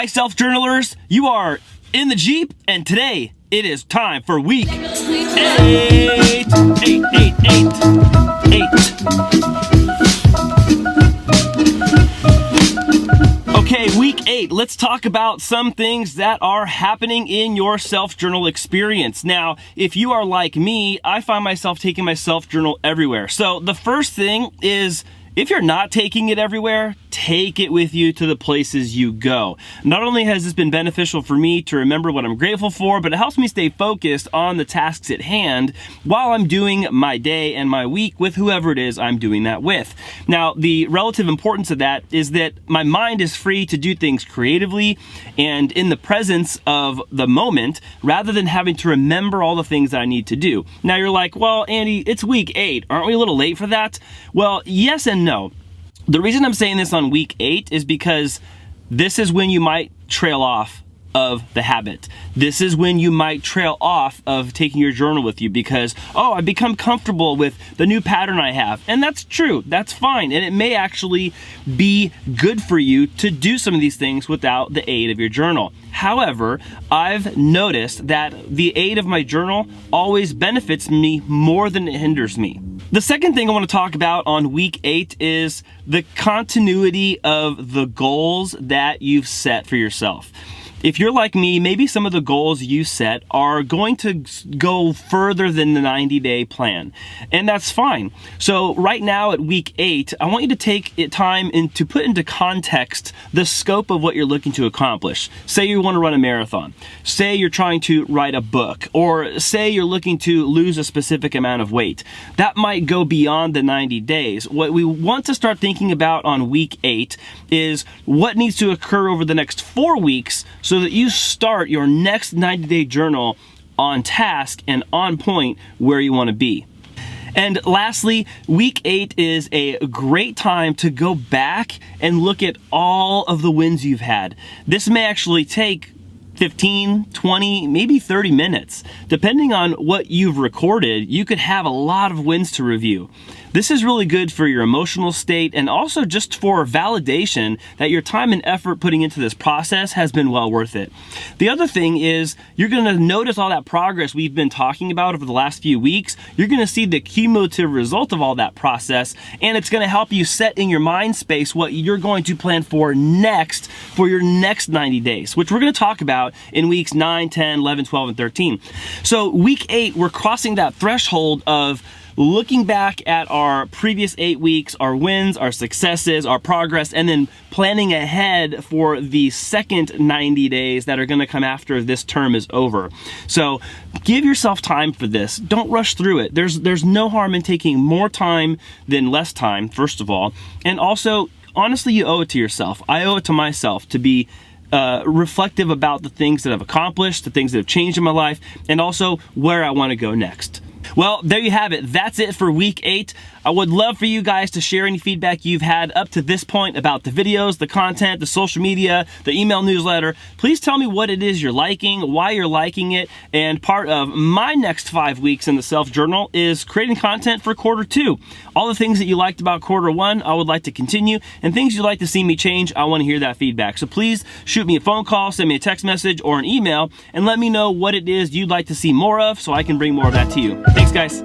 Hi, self-journalers. You are in the Jeep, and today it is time for week 8. Okay, week 8, let's talk about some things that are happening in your self-journal experience. Now, if you are like me, I find myself taking my self-journal everywhere. So the first thing is, if you're not taking it everywhere, take it with you to the places you go. Not only has this been beneficial for me to remember what I'm grateful for, but it helps me stay focused on the tasks at hand while I'm doing my day and my week with whoever it is I'm doing that with. Now, the relative importance of that is that my mind is free to do things creatively and in the presence of the moment, rather than having to remember all the things that I need to do. Now you're like, well, Andy, it's week 8. Aren't we a little late for that? Well, yes and no. The reason I'm saying this on week 8 is because this is when you might trail off of the habit. This is when you might trail off of taking your journal with you because, oh, I've become comfortable with the new pattern I have. And that's true, that's fine. And it may actually be good for you to do some of these things without the aid of your journal. However, I've noticed that the aid of my journal always benefits me more than it hinders me. The second thing I want to talk about on week 8 is the continuity of the goals that you've set for yourself. If you're like me, maybe some of the goals you set are going to go further than the 90-day plan, and that's fine. So right now at week 8, I want you to take time to put into context the scope of what you're looking to accomplish. Say you want to run a marathon. Say you're trying to write a book, or say you're looking to lose a specific amount of weight. That might go beyond the 90 days. What we want to start thinking about on week 8 is what needs to occur over the next 4 weeks so that you start your next 90-day journal on task and on point where you want to be. And lastly, week 8 is a great time to go back and look at all of the wins you've had. This may actually take 15, 20, maybe 30 minutes. Depending on what you've recorded, you could have a lot of wins to review. This is really good for your emotional state and also just for validation that your time and effort putting into this process has been well worth it. The other thing is you're going to notice all that progress we've been talking about over the last few weeks. You're going to see the cumulative result of all that process, and it's going to help you set in your mind space what you're going to plan for next for your next 90 days, which we're going to talk about in weeks 9, 10, 11, 12, and 13. So week 8, we're crossing that threshold of looking back at our previous 8 weeks, our wins, our successes, our progress, and then planning ahead for the second 90 days that are going to come after this term is over. So give yourself time for this. Don't rush through it. There's no harm in taking more time than less time, first of all. And also, honestly, you owe it to yourself. I owe it to myself to be reflective about the things that I've accomplished, the things that have changed in my life, and also where I want to go next. Well, there you have it. That's it for week 8. I would love for you guys to share any feedback you've had up to this point about the videos, the content, the social media, the email newsletter. Please tell me what it is you're liking, why you're liking it, and part of my next 5 weeks in the self-journal is creating content for quarter 2. All the things that you liked about quarter 1, I would like to continue, and things you'd like to see me change, I want to hear that feedback. So please shoot me a phone call, send me a text message, or an email, and let me know what it is you'd like to see more of so I can bring more of that to you. Thanks, guys.